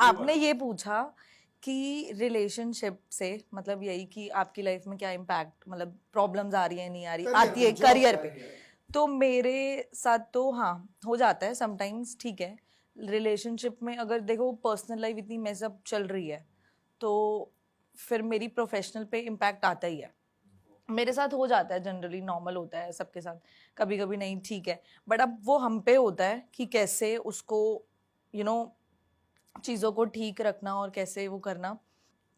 आपने ये पूछा कि रिलेशनशिप से मतलब यही कि आपकी लाइफ में क्या इम्पैक्ट मतलब प्रॉब्लम्स आ रही है नहीं आ रही आती है करियर पे। तो मेरे साथ तो हाँ हो जाता है समटाइम्स, ठीक है। रिलेशनशिप में अगर देखो पर्सनल लाइफ इतनी मेसअप चल रही है तो फिर मेरी प्रोफेशनल पे इम्पैक्ट आता ही है। मेरे साथ हो जाता है, जनरली नॉर्मल होता है सबके साथ, कभी कभी नहीं, ठीक है। बट अब वो हम पे होता है कि कैसे उसको यू नो चीज़ों को ठीक रखना और कैसे वो करना।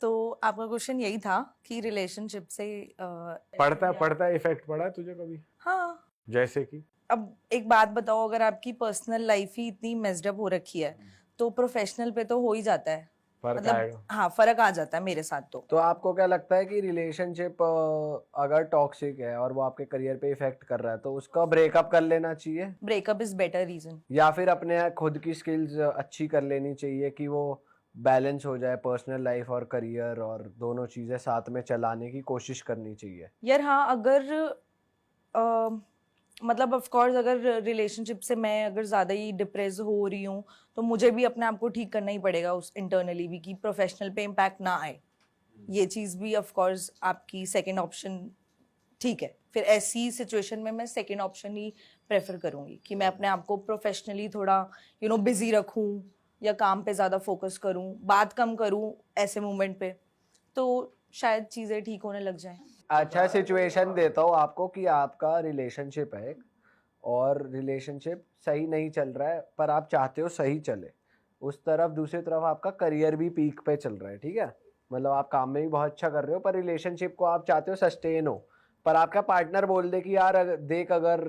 तो आपका क्वेश्चन यही था कि रिलेशनशिप से पड़ता है इफेक्ट पड़ा है तुझे कभी? हाँ। जैसे कि अब एक बात बताओ, अगर आपकी पर्सनल लाइफ ही इतनी मेस्ड अप हो रखी है तो प्रोफेशनल पे तो हो ही जाता है, फर्क मतलब आएगा। हाँ फर्क आ जाता है मेरे साथ तो। तो आपको क्या लगता है कि रिलेशनशिप अगर टॉक्सिक है और वो आपके करियर पे इफेक्ट कर रहा है तो उसका ब्रेकअप कर लेना चाहिए, ब्रेकअप इज बेटर रीजन। या फिर अपने खुद की स्किल्स अच्छी कर लेनी चाहिए कि वो बैलेंस हो जाए, पर्सनल लाइफ और करियर और दोनों चीजें साथ में चलाने की कोशिश करनी चाहिए? यार हाँ, अगर मतलब ऑफ कोर्स अगर रिलेशनशिप से मैं अगर ज़्यादा ही डिप्रेस हो रही हूँ तो मुझे भी अपने आप को ठीक करना ही पड़ेगा उस इंटरनली भी, कि प्रोफेशनल पे इम्पैक्ट ना आए। ये चीज़ भी ऑफ कोर्स आपकी सेकंड ऑप्शन ठीक है। फिर ऐसी सिचुएशन में मैं सेकंड ऑप्शन ही प्रेफर करूँगी कि मैं अपने आप को प्रोफेशनली थोड़ा बिजी रखूँ या काम पे ज़्यादा फोकस करूँ, बात कम करूँ ऐसे मोमेंट पे, तो शायद चीज़ें ठीक होने लग जाएं। अच्छा सिचुएशन देता हूँ आपको कि आपका रिलेशनशिप है एक, और रिलेशनशिप सही नहीं चल रहा है पर आप चाहते हो सही चले। उस तरफ दूसरी तरफ आपका करियर भी पीक पे चल रहा है, ठीक है, मतलब आप काम में भी बहुत अच्छा कर रहे हो पर रिलेशनशिप को आप चाहते हो सस्टेन हो। पर आपका पार्टनर बोल दे कि यार देख अगर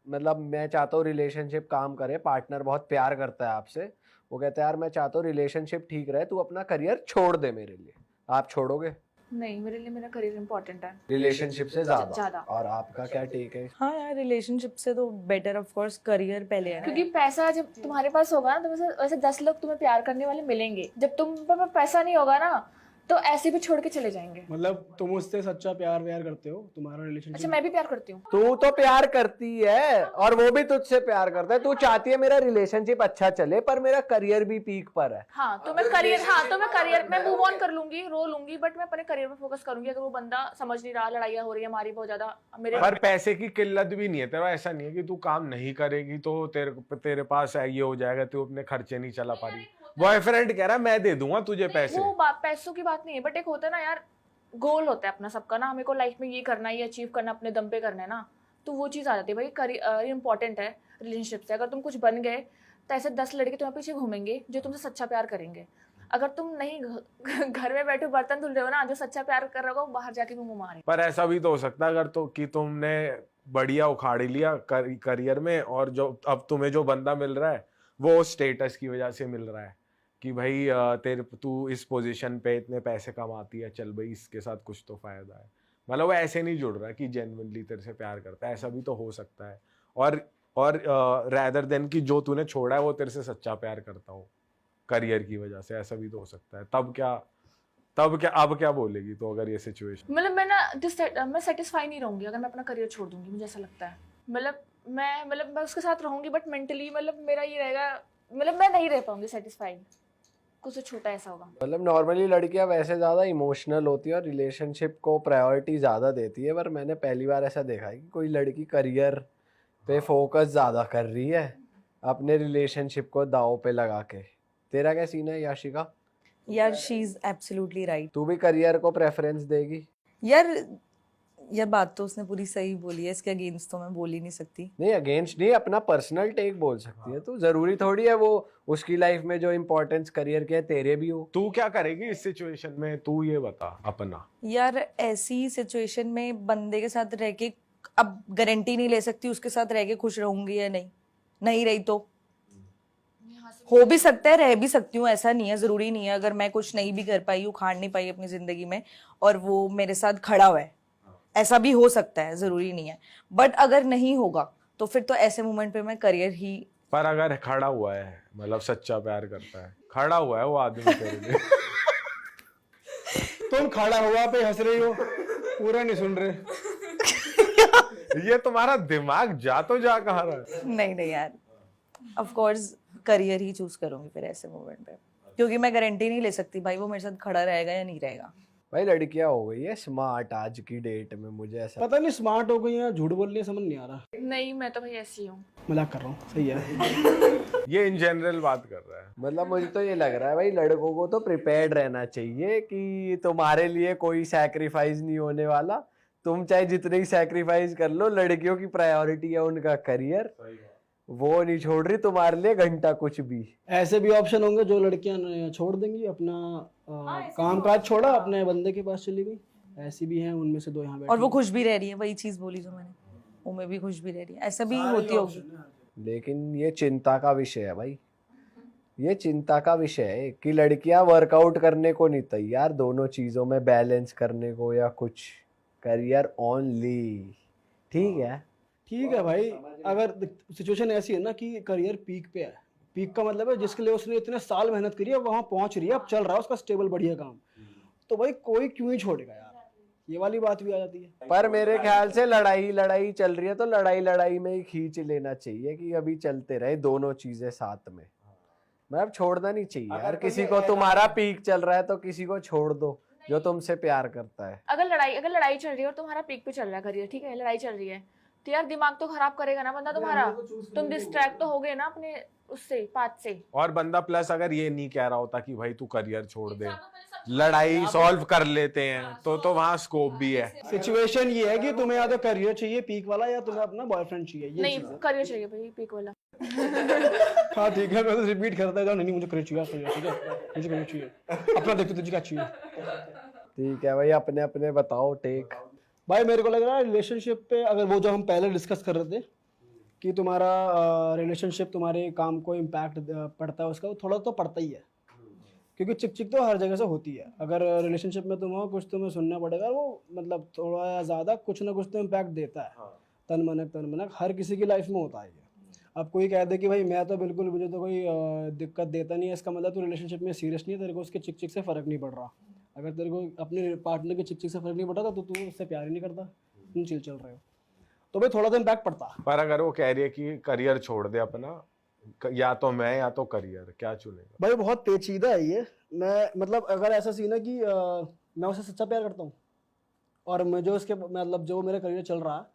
मतलब मैं चाहता हूँ रिलेशनशिप काम करे, पार्टनर बहुत प्यार करता है आपसे, वो कहता है यार मैं चाहता हूँ रिलेशनशिप ठीक रहे, तू अपना करियर छोड़ दे मेरे लिए, आप छोड़ोगे? नहीं, मेरे लिए मेरा करियर इम्पोर्टेंट है रिलेशनशिप से ज्यादा? ज्यादा। और आपका क्या टेक है? हाँ यार, रिलेशनशिप से तो बेटर ऑफ कोर्स करियर पहले है ना। क्योंकि पैसा जब तुम्हारे पास होगा ना तो वैसे 10 लोग तुम्हें प्यार करने वाले मिलेंगे, जब तुम पर पैसा नहीं होगा ना तो ऐसे भी छोड़ के चले जाएंगे। मतलब तुम उससे सच्चा प्यार व्यार करते हो, तुम्हारा अच्छा, रिलेशनशिप? मैं भी प्यार करती हूँ। तू तो प्यार करती है और वो भी तुझसे प्यार करता है, तू चाहती है मेरा रिलेशनशिप अच्छा चले पर मेरा करियर भी पीक पर है। हाँ तो मैं करियर में मूव ऑन कर लूंगी, रो लूंगी, बट मैं अपने करियर पे फोकस करूंगी। अगर वो बंदा समझ नहीं रहा, लड़ाइयाँ हो रही है हमारी बहुत ज्यादा मेरे। पर पैसे की किल्लत भी नहीं है तेरा, ऐसा नहीं है कि तू काम नहीं करेगी तो तेरे पास ये हो जाएगा, तू अपने खर्चे नहीं चला पा रही। बॉयफ्रेंड कह रहा है मैं दे दूंगा तुझे पैसे। वो पैसों की बात नहीं है, बट एक होता है ना यार, गोल होता है अपना सबका ना, हमें को लाइफ में ये करना है, ये अचीव करना, अपने दम पे करना है ना, तो वो चीज़ आ जाती है। भाई करियर इंपॉर्टेंट है रिलेशनशिप से। अगर तुम कुछ बन गए तो ऐसे 10 लड़के तुम्हारे पीछे घूमेंगे जो तुमसे सच्चा प्यार करेंगे। अगर तुम नहीं घर में बैठे बर्तन धुल रहे हो ना, जो सच्चा प्यार कर रहा होगा वो बाहर जाके मुंह मारे। पर ऐसा भी तो हो सकता है अगर तो कि तुमने बढ़िया उखाड़ लिया करियर में, और जो अब तुम्हें जो बंदा मिल रहा है वो स्टेटस की वजह से मिल रहा है कि भाई तू इस पोजीशन पे इतने पैसे कमाती है, चल भाई इसके साथ कुछ तो फायदा है। मतलब वो ऐसे नहीं जुड़ रहा कि जेन्युइनली तेरे से प्यार करता है, ऐसा भी तो हो सकता है। और रैदर देन कि जो तूने छोड़ा है वो तेरे से सच्चा प्यार करता हो करियर की वजह से, ऐसा भी तो हो सकता है। अब क्या बोलेगी तो अगर ये सिचुएशन? मतलब मैं सेटिस्फाई नहीं रहूंगी अगर मैं अपना करियर छोड़ दूंगी, मुझे ऐसा लगता है। मैं उसके साथ रहूंगी बट मेंटली मतलब मेरा ये रहेगा, मतलब मैं नहीं रह पाऊंगी सेटिस्फाइड, कुछ तो छोटा ऐसा होगा। मतलब नॉर्मली लड़कियां वैसे ज्यादा इमोशनल होती है और रिलेशनशिप को प्रायोरिटी ज्यादा देती है, पर मैंने पहली बार ऐसा देखा है कि कोई लड़की करियर पे फोकस ज्यादा कर रही है अपने रिलेशनशिप को दांव पे लगा के। तेरा क्या सीन है याशिका? यार शी इज एब्सोल्युटली राइट। तू भी करियर को प्रेफरेंस देगी? यार बात तो उसने पूरी सही बोली है, इसके अगेंस्ट तो मैं बोल ही नहीं सकती। नहीं अगेंस्ट नहीं, अपना पर्सनल टेक बोल सकती है। तो जरूरी थोड़ी है वो उसकी लाइफ में जो इम्पोर्टेंस करियर के है तेरे भी हो। तू क्या करेगी इस सिचुएशन में, तू ये बता अपना। यार ऐसी सिचुएशन में बंदे के साथ रह के अब गारंटी नहीं ले सकती उसके साथ रह के खुश रहूंगी या नहीं। नहीं रही तो हो भी सकता है, रह भी सकती हूँ, ऐसा नहीं है, जरूरी नहीं है। अगर मैं कुछ नहीं भी कर पाई, उखाड़ नहीं पाई अपनी जिंदगी में और वो मेरे साथ खड़ा हुआ है, ऐसा भी हो सकता है, जरूरी नहीं है। बट अगर नहीं होगा तो फिर तो ऐसे मोमेंट पे मैं करियर ही। पर अगर खड़ा हुआ है, मतलब सच्चा प्यार करता है, खड़ा हुआ है वो आदमी तेरे लिए तुम खड़ा हुआ पे हंस रही हो, पूरा नहीं सुन रहे। ये तुम्हारा दिमाग जा तो जा कहाँ रहा है? नहीं यार, of course career he choose करूंगी फिर ऐसे मोमेंट पे। क्योंकि मैं गारंटी नहीं ले सकती भाई वो मेरे साथ खड़ा रहेगा या नहीं रहेगा। भाई लड़कियां हो गई है स्मार्ट आज की डेट में, मुझे ऐसा पता नहीं स्मार्ट हो गई है, झूठ बोल रही है, समझ नहीं आ रहा। नहीं, मैं तो भाई ऐसी हूँ। मजाक कर रहा हूँ, सही है। ये इन जनरल बात कर रहा है। मतलब मुझे तो ये लग रहा है भाई लड़कों को तो प्रिपेयर्ड रहना चाहिए कि तुम्हारे लिए कोई सैक्रिफाइस नहीं होने वाला, तुम चाहे जितने ही सैक्रिफाइस कर लो, लड़कियों की प्रायोरिटी है उनका करियर, वो नहीं छोड़ रही तुम्हारे लिए घंटा कुछ भी। ऐसे भी ऑप्शन होंगे जो लड़कियां छोड़ देंगी अपना काम काज छोड़ा, अपने बंदे के पास चली गई, ऐसी भी हैं, उनमें से 2 यहाँ बैठी और वो खुश भी रह रही है, वही चीज बोली जो मैंने, वो में भी खुश भी रह रही है, ऐसा भी होती होगी। लेकिन ये चिंता का विषय है भाई, ये चिंता का विषय है कि लड़कियां वर्कआउट करने को नहीं तैयार दोनों चीजों में बैलेंस करने को, या कुछ करियर ओनली। ठीक है भाई, अगर सिचुएशन ऐसी है ना कि करियर पीक पे है, पीक का मतलब है जिसके लिए उसने इतने साल मेहनत करी है वहां पहुंच रही है, अब चल रहा है उसका स्टेबल बढ़िया काम, तो भाई कोई क्यों ही छोड़ेगा यार, ये वाली बात भी आ जाती है। पर मेरे ख्याल से लड़ाई चल रही है तो लड़ाई में ही खींच लेना चाहिए कि अभी चलते रहे दोनों चीजें साथ में, मतलब छोड़ना नहीं चाहिए यार किसी को। तुम्हारा पीक चल रहा है तो किसी को छोड़ दो जो तुमसे प्यार करता है। अगर लड़ाई चल रही है और तुम्हारा पीक पे चल रहा है करियर, ठीक है, लड़ाई चल रही है, तो यार दिमाग तो खराब करेगा ना बंदा तुम्हारा, तुम डिस्ट्रैक्ट तो हो गए ना अपने उससे पाथ से। और बंदा प्लस अगर ये नहीं कह रहा होता कि भाई तू करियर छोड़ दे, लड़ाई सॉल्व कर लेते हैं, तो वहां स्कोप भी है। सिचुएशन ये है कि तुम्हें या तो करियर चाहिए पीक वाला, या तुम्हें अपना बॉयफ्रेंड चाहिए, ये नहीं, चीज़ है। करियर चाहिए भाई पीक वाला। हाँ ठीक है, मैं तो रिपीट करता जाऊँ, नहीं मुझे करियर चाहिए, ठीक है, मुझे करियर चाहिए, अपना देखो तुझे क्या चाहिए। ठीक है भाई, अपने अपने बताओ टेक। भाई मेरे को लग रहा है रिलेशनशिप पे, अगर वो जो हम पहले डिस्कस कर रहे थे कि तुम्हारा रिलेशनशिप तुम्हारे काम को इम्पैक्ट पड़ता है उसका, वो थोड़ा तो पड़ता ही है, क्योंकि चिक चिक तो हर जगह से होती है। अगर रिलेशनशिप में तुम हो, कुछ तुम्हें सुनना पड़ेगा, वो मतलब थोड़ा या ज़्यादा कुछ ना कुछ तो इम्पैक्ट देता है। तन मनक हर किसी की लाइफ में होता है ये। अब कोई कह दे कि भाई मैं तो बिल्कुल, मुझे तो कोई दिक्कत देता नहीं है, इसका मतलब तो रिलेशनशिप में सीरियस नहीं है, तेरे को उसके चिक चिक से फ़र्क नहीं पड़ रहा। अगर तेरे को अपने पार्टनर के चिक चिक से फ़र्क नहीं पड़ रहा तो तू उससे प्यार ही नहीं करता, तुम चिल चल रहे हो, तो भाई थोड़ा तो इम्पैक्ट पड़ता। पर अगर वो कह रही है कि करियर छोड़ दे अपना, या तो मैं या तो करियर, क्या चुनेगा? भाई बहुत पेचीदा है ये। मैं मतलब अगर ऐसा सीन है कि मैं उससे सच्चा प्यार करता हूँ और मुझे उसके मतलब जो मेरा करियर चल रहा है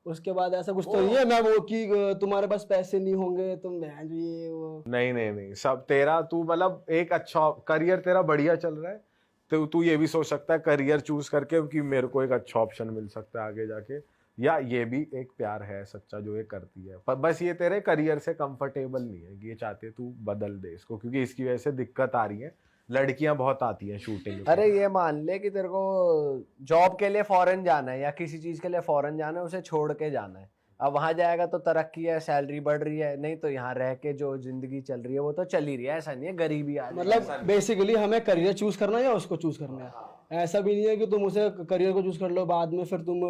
उसके बाद ऐसा कुछ तो नहीं है मैं वो कि तुम्हारे पास पैसे नहीं होंगे तुम ये वो। नहीं, सब तेरा, तू मतलब एक अच्छा करियर तेरा बढ़िया चल रहा है, तो तू ये भी सोच सकता है करियर चूज करके कि मेरे को एक अच्छा ऑप्शन मिल सकता है आगे जाके, या ये भी एक प्यार है सच्चा जो ये करती है, पर बस ये तेरे करियर से कंफर्टेबल नहीं है, ये चाहते है तू बदल दे इसको, क्योंकि इसकी वजह से दिक्कत आ रही है, लड़कियां बहुत आती हैं शूटिंग। अरे ये मान ले कि तेरे को जॉब के लिए फॉरेन जाना है या किसी चीज के लिए फॉरेन जाना है, उसे छोड़ के जाना है। अब वहां जाएगा तो तरक्की है, सैलरी बढ़ रही है, नहीं तो यहाँ रह के जो जिंदगी चल रही है वो तो चल ही रही है, ऐसा नहीं है गरीबी आ मतलब बेसिकली हमें करियर चूज करना है या उसको चूज करना है। ऐसा भी नहीं है कि तुम उसे करियर को चूज कर लो, बाद में फिर तुम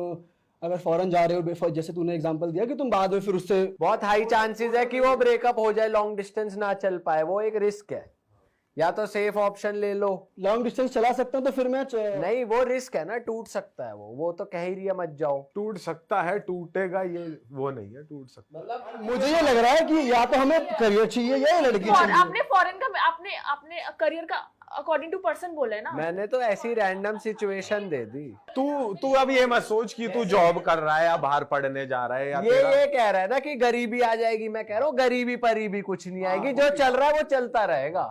अगर फॉरेन जा रहे हो, जैसे तूने एग्जांपल दिया कि तुम बाद में फिर उससे, बहुत हाई चांसेस है कि वो ब्रेकअप हो जाए, लॉन्ग डिस्टेंस ना चल पाए, वो एक रिस्क है। या तो सेफ ऑप्शन ले लो, लॉन्ग डिस्टेंस चला सकता हूँ तो फिर मैं नहीं वो रिस्क है ना, टूट सकता है वो तो कह ही रही है मत जाओ। टूट सकता है, टूटेगा ये वो नहीं है, टूट सकता है। मतलब मुझे ये लग रहा है कि या तो हमें करियर चाहिए या लड़की चाहिए। आपने फॉरेन का आपने करियर का अकॉर्डिंग टू पर्सन बोला है ना। मैंने तो ऐसी रैंडम सिचुएशन दे दी। तू अब ये मत सोच कि तू जॉब कर रहा है या बाहर पढ़ने जा रहा है, या ये कह रहा है ना कि गरीबी आ जाएगी, मैं कह रहा हूँ गरीबी परीबी कुछ नहीं आएगी, जो चल रहा है वो चलता रहेगा,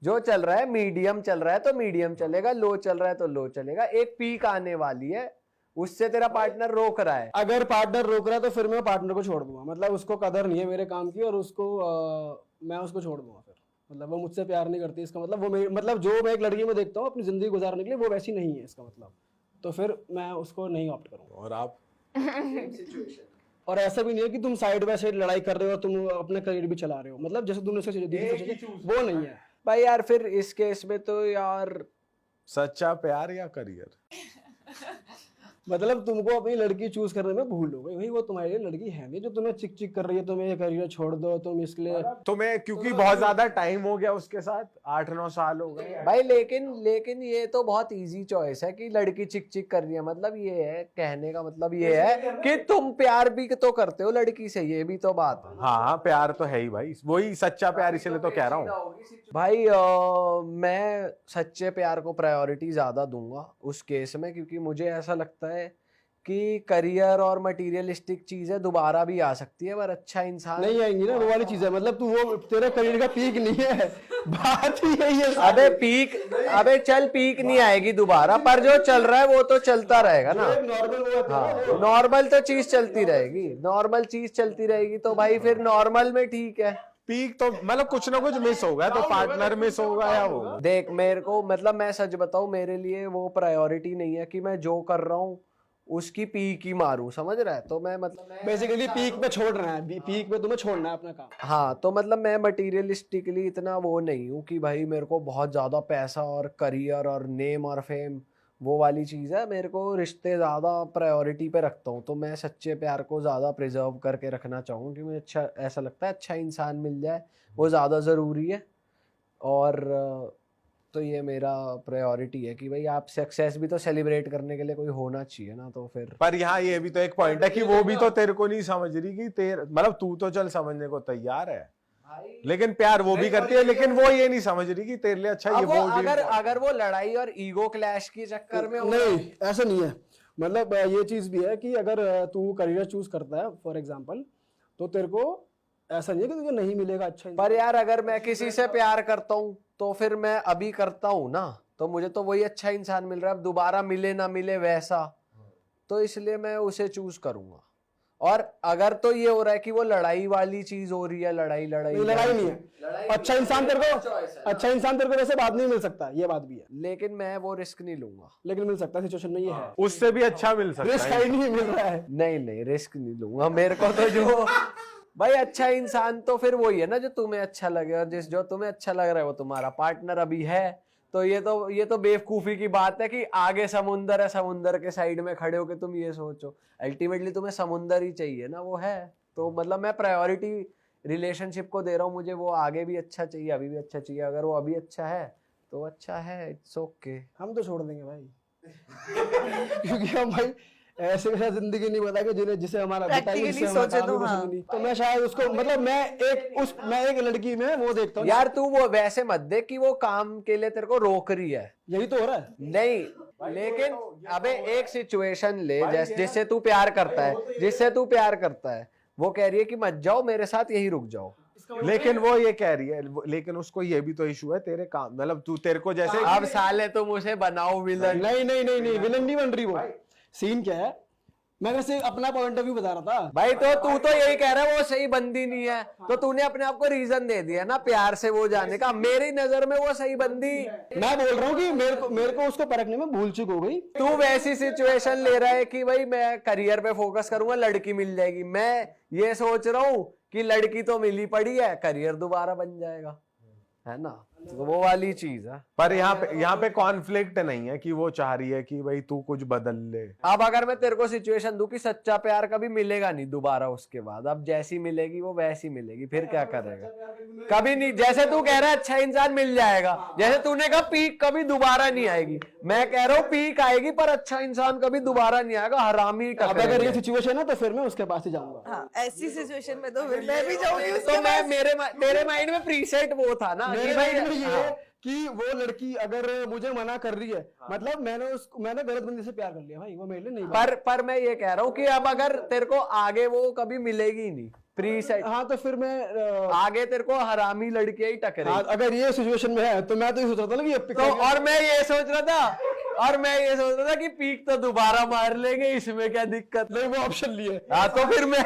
जो चल रहा है मीडियम चल रहा है तो मीडियम चलेगा, लो चल रहा है तो लो चलेगा, एक पीक आने वाली है, उससे तेरा पार्टनर रोक रहा है। अगर पार्टनर रोक रहा है तो फिर मैं पार्टनर को छोड़ दूंगा, मतलब उसको कदर नहीं है मेरे काम की और उसको मैं उसको छोड़ दूंगा फिर, मतलब वो मुझसे प्यार नहीं करती, इसका मतलब वो मतलब जो मैं एक लड़की में देखता हूँ अपनी जिंदगी गुजारने के लिए वो वैसी नहीं है इसका मतलब, तो फिर मैं उसको नहीं ऑप्ट करूंगा। और आप और ऐसा भी नहीं है कि तुम साइड बाय साइड लड़ाई कर रहे हो और तुम अपना करियर भी चला रहे हो, मतलब जैसे तुमने वो नहीं है भाई यार फिर इस केस में तो यार सच्चा प्यार या करियर? मतलब तुमको अपनी लड़की चूज करने में भूल हो गई भाई, वो तुम्हारे लिए लड़की है नहीं जो तुम्हें चिक चिक कर रही है, तुम्हें ये करियर छोड़ दो तुम इसके लिए। तुम्हें क्योंकि बहुत ज्यादा टाइम हो गया उसके साथ, 8-9 साल हो गए। भाई लेकिन ये तो बहुत इजी चॉइस है कि लड़की चिक चिक कर रही है, मतलब ये है कहने का मतलब ये है कि तुम प्यार भी तो करते हो लड़की से, ये भी तो बात है। हाँ प्यार तो है ही भाई, वही सच्चा प्यार, इसलिए तो कह रहा हूँ भाई मैं सच्चे प्यार को प्रायोरिटी ज्यादा दूंगा उस केस में, क्योंकि मुझे ऐसा लगता है कि करियर और मटेरियलिस्टिक चीजें दोबारा भी आ सकती है, पर अच्छा इंसान नहीं आएंगी ना वो वाली चीज है, मतलब तू वो तेरे करियर का पीक नहीं है, बात ही यही है। अबे चल पीक नहीं आएगी दोबारा, पर जो चल रहा है वो तो चलता रहेगा ना। नॉर्मल वो है हाँ नॉर्मल तो चीज चलती रहेगी, नॉर्मल चीज चलती रहेगी, तो भाई फिर नॉर्मल में ठीक है। पीक तो मतलब कुछ ना कुछ मिस होगा, तो पार्टनर मिस होगा या वो। देख मेरे को मतलब मैं सच बताऊं, मेरे लिए वो प्रायोरिटी नहीं है कि मैं जो कर रहा हूँ उसकी पीक ही मारूं, समझ रहा है? तो मैं मतलब बेसिकली पीक पे छोड़ रहा है, पीक पे तुम्हें छोड़ना है अपना काम। हाँ तो मतलब मैं मटीरियलिस्टिकली इतना वो नहीं हूँ कि भाई मेरे को बहुत ज्यादा पैसा और करियर और नेम और फेम वो वाली चीज़ है। मेरे को रिश्ते ज़्यादा प्रायोरिटी पे रखता हूँ, तो मैं सच्चे प्यार को ज़्यादा प्रिजर्व करके रखना चाहूँ कि मुझे अच्छा ऐसा लगता है अच्छा इंसान मिल जाए वो ज़्यादा ज़रूरी है। और तो ये मेरा प्रायोरिटी है कि भाई आप सक्सेस भी तो सेलिब्रेट करने के लिए कोई होना चाहिए ना, तो फिर। पर यहाँ ये भी तो एक पॉइंट है कि वो भी तो तेरे को नहीं समझ रही कि मतलब तू तो चल समझने को तैयार है, लेकिन प्यार वो भी करती है, लेकिन वो ये नहीं समझ रही कि तेरे लिए अच्छा ये वो अगर वो लड़ाई और ईगो क्लैश के चक्कर में नहीं ऐसा नहीं है, मतलब ये चीज भी है कि अगर तू करियर चूज करता है फॉर एग्जांपल, तो तेरे को ऐसा नहीं है कि तुझे नहीं मिलेगा अच्छा। पर यार अगर मैं किसी से प्यार करता हूँ तो फिर मैं अभी करता हूँ ना, तो मुझे तो वही अच्छा इंसान मिल रहा है, अब दोबारा मिले ना मिले वैसा, तो इसलिए मैं उसे चूज करूंगा। और अगर तो ये हो रहा है कि वो लड़ाई वाली चीज हो रही है, लड़ाई नहीं है, अच्छा इंसान तेरे को वैसे बाद नहीं मिल सकता, ये बात भी है, लेकिन मैं वो रिस्क नहीं लूंगा। लेकिन मिल सकता है, सिचुएशन में ये है, उससे भी अच्छा मिल सकता रिस्क है। ही नहीं मिल रहा है। नहीं रिस्क नहीं लूंगा, मेरे को तो जो भाई अच्छा इंसान तो फिर वही है ना जो तुम्हें अच्छा लगे, और जो तुम्हें अच्छा लग रहा है वो तुम्हारा पार्टनर अभी है। तो ये तो बेवकूफी की बात है कि आगे समुंदर है, समुंदर के साइड में खड़े होके तुम ये सोचो, अल्टीमेटली तुम्हें समुंदर ही चाहिए ना, वो है। तो मतलब मैं प्रायोरिटी रिलेशनशिप को दे रहा हूँ, मुझे वो आगे भी अच्छा चाहिए, अभी भी अच्छा चाहिए। अगर वो अभी अच्छा है तो अच्छा है, इट्स ओके। हम तो छोड़ देंगे भाई क्योंकि हम भाई ऐसे वैसा जिंदगी नहीं बताएंगे जिसे हमारा Practically सोचे तो हाँ। तो मैं शायद उसको मतलब मैं एक लड़की में वो देखता हूँ यार तू वो वैसे मत देख कि वो काम के लिए तेरे को रोक रही है, यही तो हो रहा है। नहीं लेकिन अबे एक सिचुएशन ले जिससे तू प्यार करता है, वो कह रही है कि मत जाओ मेरे साथ, यही रुक जाओ, लेकिन वो ये कह रही है, लेकिन उसको ये भी तो इशू है तेरे काम, मतलब तू तेरे को जैसे अब साले तुम उसे बनाओ विलन। नहीं विलन नहीं बन रही वो। सीन क्या है, मैं वैसे अपना पॉइंट ऑफ व्यू बता रहा था भाई, तो तू तो यही कह रहा है वो सही बंदी नहीं है, तो तूने अपने आप को रीजन दे दिया ना प्यार से वो जाने का। मेरी नजर में वो सही बंदी, मैं बोल रहा हूँ कि मेरे को उसको परखने में भूल चूक हो गई। तू वैसी सिचुएशन ले रहा है कि भाई मैं करियर पे फोकस करूंगा, लड़की मिल जाएगी। मैं ये सोच रहा हूँ कि लड़की तो मिली पड़ी है, करियर दोबारा बन जाएगा, है ना, तो वो वाली चीज है। पर यहाँ पे कॉन्फ्लिक्ट नहीं है कि वो चाह रही है कि भाई तू कुछ बदल ले। अब अगर मैं तेरे को सिचुएशन दूं कि सच्चा प्यार कभी मिलेगा नहीं दोबारा उसके बाद, अब जैसी मिलेगी वो वैसी मिलेगी, फिर क्या करेगा? कभी नहीं, जैसे तू कह रहा है अच्छा इंसान मिल जाएगा, जैसे तूने कहा पीक कभी दोबारा नहीं आएगी, मैं कह रहा हूँ पीक आएगी पर अच्छा इंसान कभी दोबारा नहीं आएगा, हरामी अब अगर ये सिचुएशन है तो फिर मैं उसके पास ही जाऊंगा। हाँ, ऐसी सिचुएशन में तो फिर मैं भी जाऊंगी तो मैं तेरे माइंड में प्रीसेट वो था ना कि भाई ये कि वो लड़की अगर मुझे मना कर रही है, मतलब मैंने गलत बंदे से प्यार कर लिया भाई, वो मेरे लिए नहीं। पर मैं ये कह रहा हूँ कि अब अगर तेरे को आगे वो कभी मिलेगी नहीं प्रीसेट, हाँ तो फिर मैं आगे तेरे को हरामी लड़कियां ही टकरे। हाँ, अगर ये सिचुएशन में है तो मैं तो ये सोच रहा था ना कि तो और मैं ये सोच रहा था कि पीक तो दोबारा मार लेंगे, इसमें क्या दिक्कत? नहीं वो ऑप्शन लिए। हाँ तो फिर मैं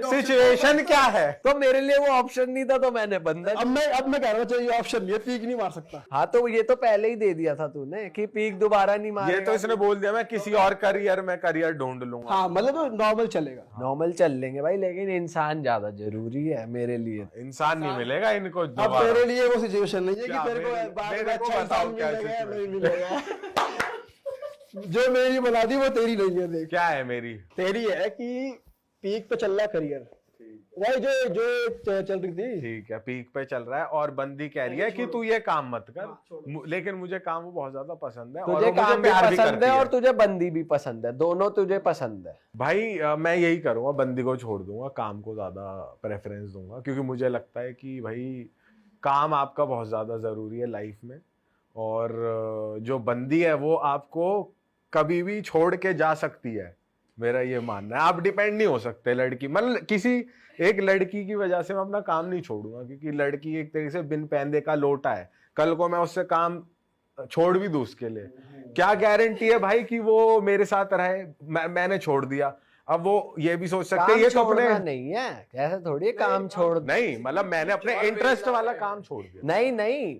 सिचुएशन क्या है, तो मेरे लिए वो ऑप्शन नहीं था, तो मैंने बंदा अब मैं कह रहा हूँ चाहिए ऑप्शन लिए, पीक नहीं मार सकता। हाँ तो ये तो पहले ही दे दिया था तूने कि पीक दोबारा नहीं मारेगा। ये तो इसने बोल दिया मैं किसी और करियर में करियर ढूंढ लूंगा। हाँ मतलब तो नॉर्मल चलेगा, नॉर्मल चल लेंगे भाई, लेकिन इंसान ज्यादा जरूरी है मेरे लिए। इंसान नहीं मिलेगा इनको अब दोबारा। तेरे लिए वो सिचुएशन नहीं है कि क्या तेरे को मेरे बाद को में अच्छा बताओ इंसान क्या मिलेगा या situation? नहीं मिलेगा। जो मेरी बना दी वो तेरी नहीं है, देख क्या है मेरी? तेरी है कि पीक पे चल रहा है करियर, वही जो जो चल रही थी। ठीक है, पीक पे चल रहा है और बंदी कह रही है कि तू ये काम मत कर, लेकिन मुझे काम वो बहुत ज्यादा पसंद है और तुझे वो मुझे काम भी प्यार भी पसंद करती है है। और तुझे बंदी भी पसंद है, दोनों तुझे पसंद है। भाई मैं यही करूंगा, बंदी को छोड़ दूंगा, काम को ज्यादा प्रेफरेंस दूंगा, क्योंकि मुझे लगता है कि भाई काम आपका बहुत ज्यादा जरूरी है लाइफ में, और जो बंदी है वो आपको कभी भी छोड़ के जा सकती है, मेरा ये मानना है। आप डिपेंड नहीं हो सकते लड़की, मतलब किसी एक लड़की की वजह से मैं अपना काम नहीं छोड़ूंगा, क्योंकि लड़की एक तरीके से बिन पैंदे का लोटा है, कल को मैं उससे काम छोड़ भी दूं उसके लिए, क्या गारंटी है भाई कि वो मेरे साथ रहे। मैंने छोड़ दिया, अब वो ये भी सोच सकते हैं काम ये तो अपने छोड़ना नहीं है, ऐसे थोड़ी है काम छोड़। नहीं, मतलब मैंने अपने इंटरेस्ट वाला काम छोड़ दिया। नहीं नहीं,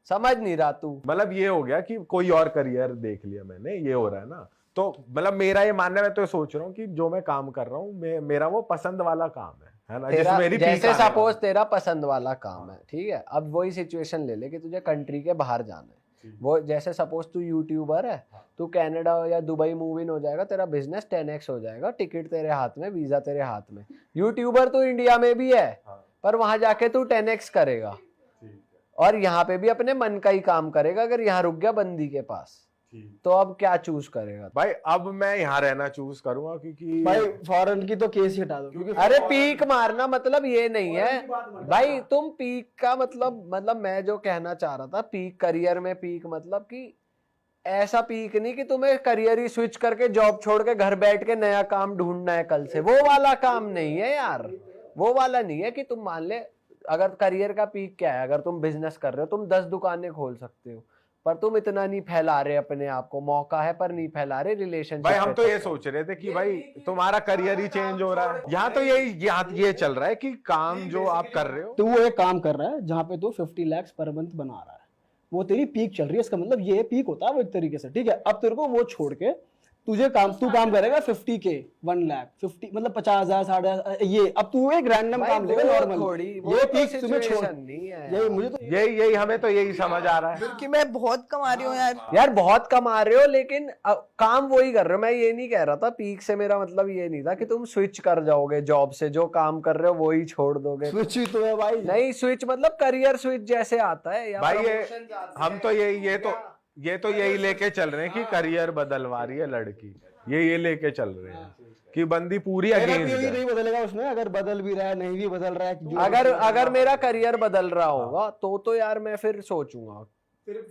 समझ नहीं रहा तू। मतलब ये हो गया कि कोई और करियर देख लिया मैंने, ये हो रहा है ना। तो मतलब मेरा ये मानना है, मैं तो सोच रहा हूँ कि जो मैं काम कर रहा हूँ मेरा वो पसंद वाला काम है ना, तेरा जिसमें मेरी जैसे peak आने सपोज वाली। तेरा पसंद वाला काम है, ठीक है, अब वही सिचुएशन ले ले कि तुझे कंट्री के बाहर जाना है, वो जैसे सपोज तू यूट्यूबर है, तू कनाडा या दुबई मूव इन हो जाएगा, तेरा बिजनेस 10x हो जाएगा, टिकट तेरे हाथ में, वीजा तेरे हाथ में। यूट्यूबर तो इंडिया में भी है, पर वहां जाके तू 10x करेगा और यहाँ पे भी अपने मन का ही काम करेगा। अगर यहाँ रुक गया बंदी के पास तो अब क्या चूज करेगा? भाई अब मैं यहाँ रहना चूज करूंगा, क्योंकि भाई फॉरेन की तो केस ही हटा दो, क्योंकि अरे पीक मारना मतलब ये नहीं है भाई, तुम पीक का मतलब मैं जो कहना चाह रहा था, पीक करियर में पीक मतलब कि ऐसा पीक नहीं कि तुम्हें करियर ही स्विच करके जॉब छोड़ के घर बैठ के नया काम ढूंढना है कल से, वो वाला काम नहीं है यार। वो वाला नहीं है कि तुम मान ले, अगर करियर का पीक क्या है, अगर तुम बिजनेस कर रहे हो, तुम 10 दुकानें खोल सकते हो, पर तुम इतना नहीं फैला रहे अपने आप को, मौका है पर नहीं फैला रहे रिलेशनशिप। भाई हम तो ये सोच रहे थे कि भाई तुम्हारा करियर ही चेंज हो रहा है, यहाँ तो ये चल रहा है कि काम जो आप कर रहे हो, तू वो एक काम कर रहा है जहाँ पे तू 50 लाख पर मंथ बना रहा है, वो तेरी पीक चल रही है, इसका मतलब ये पीक होता है वो एक तरीके से, ठीक है। अब तेरे को वो छोड़ के तू काम करेगा 50K 1 लाख 50 मतलब 50,000 60,000, ये अब तू एक रैंडम काम लेगा नॉर्मल, ये पीक तुम्हें छोड़ नहीं है ये मुझे तो यही हमें तो यही समझ आ रहा है। कि मैं बहुत कमा रही हूँ यार बहुत कमा रहे हो, लेकिन काम वही कर रहे हो। मैं ये नहीं कह रहा था पीक से, मेरा मतलब ये नहीं था कि तुम स्विच कर जाओगे जॉब से, जो काम कर रहे हो वही छोड़ दोगे। स्विच ही तो है भाई। नहीं, स्विच मतलब करियर स्विच जैसे आता है या भाई promotions आते हैं। हम तो ये तो यही लेके चल रहे हैं कि करियर बदलवा रही है लड़की, ये लेके चल रहे हैं कि बंदी पूरी मेरा भी अगेंस्ट यही है। नहीं बदलेगा उसमें, अगर बदल भी रहा है नहीं भी बदल रहा है, जो अगर मेरा करियर बदल रहा होगा तो यार मैं फिर सोचूंगा,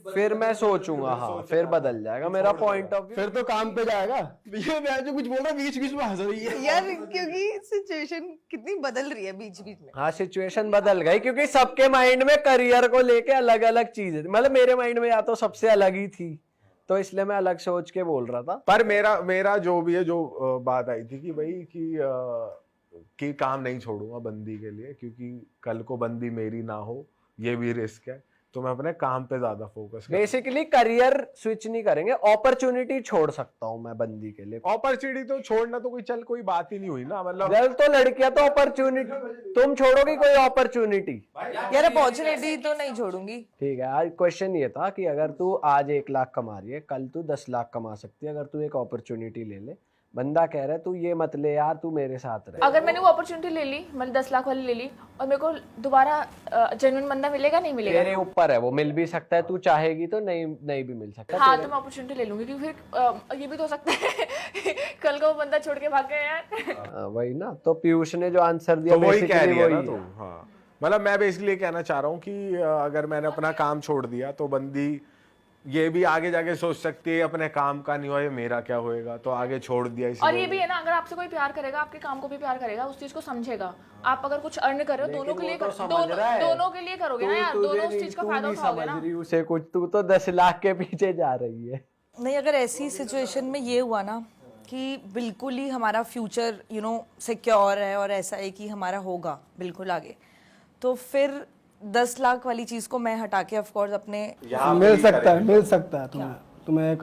फिर मैं सोचूंगा, हाँ फिर बदल जाएगा मेरा पॉइंट ऑफ व्यू। फिर तो काम पे जाएगा। ये मैं जो कुछ बोल रहा बीच बीच में हंस रही है यार, क्योंकि सिचुएशन कितनी बदल रही है बीच बीच में। हाँ सिचुएशन बदल गई, क्योंकि सबके माइंड में करियर को लेके अलग अलग चीज है। मतलब मेरे माइंड में या तो सबसे अलग ही थी, तो इसलिए मैं अलग सोच के बोल रहा था। पर मेरा जो भी है, जो बात आई थी कि भाई कि काम नहीं छोड़ूंगा बंदी के लिए, क्योंकि कल को बंदी मेरी ना हो, ये भी रिस्क है, तो मैं अपने काम पे ज्यादा फोकस करूँ। बेसिकली करियर स्विच नहीं करेंगे, अपॉर्चुनिटी छोड़ सकता हूँ मैं बंदी के लिए। अपॉर्चुनिटी तो छोड़ना तो कोई बात ही नहीं हुई ना, मतलब जब तो लड़कियां तो अपॉर्चुनिटी, तुम छोड़ोगी कोई अपॉर्चुनिटी? यार अपॉर्चुनिटी तो नहीं छोड़ूंगी। ठीक है, आज क्वेश्चन ये था कि अगर तू आज 1 लाख कमा रही है, कल तू 10 लाख कमा सकती है, अगर तू एक अपॉर्चुनिटी ले ले। बंदा कह रहा है तू ये मत ले यार, तू मेरे साथ रहे। अगर मैंने वो अपॉर्चुनिटी ले ली, मैंने 10 लाख वाली ले ली, और मेरे को दोबारा जेन्युइन बंदा मिलेगा नहीं मिलेगा? तेरे ऊपर है, वो मिल भी सकता है, तू चाहेगी तो नहीं भी मिल सकता। हाँ तो मैं अपॉर्चुनिटी ले लूंगी, क्योंकि फिर ये भी तो हो सकता है कल को वो बंदा छोड़ के भाग गया यार। वही ना, तो पीयूष ने जो आंसर दिया तो वही कह basically रही है ना वही तू। है। हाँ, मतलब मैं बेसिकली कहना चाह रहा हूँ कि अगर मैंने अपना काम छोड़ दिया तो बंदी ये भी आगे जाके सोच सकती है अपने काम का नहीं हुआ, ये मेरा क्या होएगा, तो आगे छोड़ दिया और इसलिए। ये भी है ना, अगर आपसे कोई प्यार करेगा, आपके काम को भी प्यार करेगा, उस चीज को समझेगा। आप अगर कुछ अर्न कर रहे हो, दोनों के लिए दोनों के लिए करोगे ना यार, दोनों उस चीज का फायदा उठाओगे ना। उसे कुछ, तू तो 10 लाख के पीछे जा रही है। नहीं, अगर ऐसी सिचुएशन में ये हुआ ना कि बिल्कुल ही हमारा फ्यूचर सिक्योर है और ऐसा है कि हमारा होगा बिल्कुल आगे, तो फिर 10 लाख वाली चीज को मैं हटा के ऑफ कोर्स अपने मिल सकता है तुम्हें एक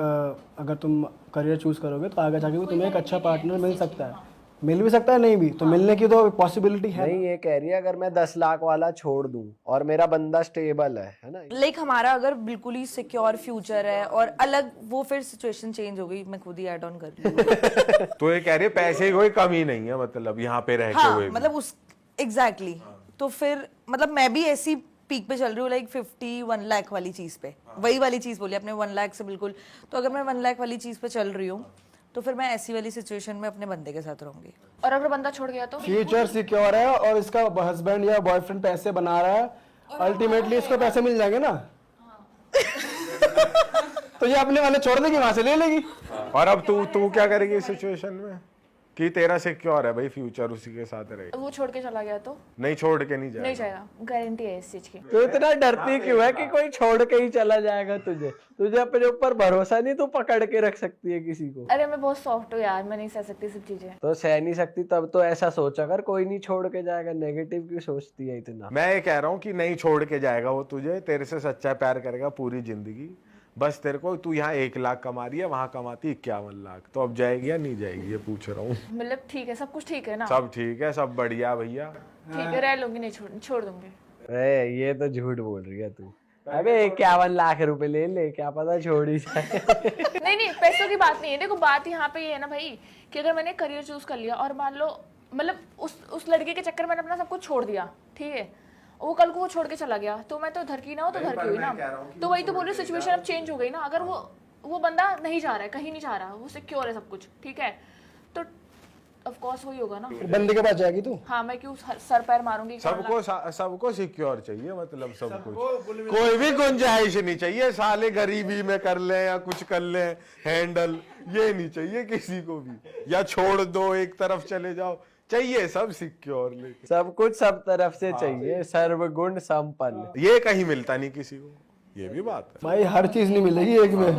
अगर तुम करियर चूज करोगे तो आगे जाके भी तुम्हें एक अच्छा पार्टनर मिल सकता है। मिल भी सकता है नहीं भी, तो मिलने की तो पॉसिबिलिटी है। नहीं, ये कह रही है अगर मैं 10 लाख वाला छोड़ दूं और मेरा बंदा स्टेबल है ना। लाइक हमारा अगर बिल्कुल ही सिक्योर फ्यूचर है और अलग, वो फिर सिचुएशन चेंज हो गई, मैं खुद ही ऐड ऑन कर रही हूँ। तो ये कह रही है पैसे की कोई कमी नहीं है, मतलब यहाँ पे रह के हाँ हुए भी। मतलब उस एग्जैक्टली तो फिर मतलब मैं भी ऐसी पीक पे चल रही हूँ, लाइक 51 लाख वाली चीज पे, वही वाली चीज बोली आपने 1 लाख से बिल्कुल। तो अगर मैं 1 लाख वाली चीज पे चल रही हूँ तो फिर मैं ऐसी वाली सिचुएशन में अपने बंदे के साथ रहूंगी। और अगर बंदा छोड़ गया तो फ्यूचर सिक्योर है और इसका हस्बैंड या बॉयफ्रेंड पैसे बना रहा है, अल्टीमेटली इसको पैसे मिल जाएंगे ना। तो ये अपने वाले छोड़ देगी, वहां से ले लेगी। और अब तू क्या करेगी इस सिचुएशन में कि तेरा सिक्योर है भाई फ्यूचर, उसी के साथ रहेगा? वो छोड़ के चला गया तो नहीं, छोड़ के नहीं नहीं जाएगा। जाएगा, गारंटी है इस चीज की। तो इतना डरती क्यों है कि कोई छोड़ के ही चला जाएगा? तुझे अपने ऊपर भरोसा नहीं, तू पकड़ के रख सकती है किसी को? अरे मैं बहुत सॉफ्ट हूँ यार, मैं नहीं सह सकती सब चीजें। तो सह नहीं सकती तब तो ऐसा सोचा कर, कोई नहीं छोड़ के जाएगा। नेगेटिव क्यों सोचती है इतना? मैं ये कह रहा हूँ कि नहीं छोड़ के जाएगा वो तुझे, तेरे से सच्चा प्यार करेगा पूरी जिंदगी। बस तेरे को, तू यहाँ 1 लाख कमा रही है, वहां कमाती 51 लाख, तो अब जाएगी या नहीं जाएगी, ये पूछ रहा हूँ। मतलब ठीक है, सब कुछ ठीक है ना? सब ठीक है, सब बढ़िया भैया। ठीक है, रह लूंगी, नहीं छोड़ दूंगी। ये तो झूठ बोल रही है तू। अबे 51 लाख रुपए ले ले, क्या पता छोड़ ही जाए। नहीं पैसों की बात नहीं है। देखो बात यहाँ पे ये है ना भाई, कि अगर मैंने करियर चूज कर लिया और मान लो मतलब उस लड़के के चक्कर में मैंने अपना सब कुछ छोड़ दिया, ठीक है, वो कल को वो छोड़ के चला गया, तो मैं तो घर की ना हो तो घर की हुई ना। तो वही तो बोल रही, सिचुएशन अब चेंज हो गई ना। अगर वो बंदा नहीं जा रहा है, कहीं नहीं जा रहा, वो सिक्योर है सब कुछ, ठीक है, तो ऑफ कोर्स वही होगा ना। बंदे के पास जाएगी तू? हाँ, मैं क्यों सर पैर मारूंगी? सबको सिक्योर चाहिए, मतलब सब कुछ, कोई भी गुंजाइश नहीं चाहिए साले गरीबी में कर ले या कुछ कर ले हैंडल, ये नहीं चाहिए किसी को भी, या छोड़ दो एक तरफ चले जाओ, चाहिए सब सिक्योर। लेकिन सब कुछ सब तरफ से चाहिए, सर्वगुण संपन्न। ये कहीं मिलता नहीं किसी को, ये भी बात है भाई हर चीज नहीं मिलेगी एक में।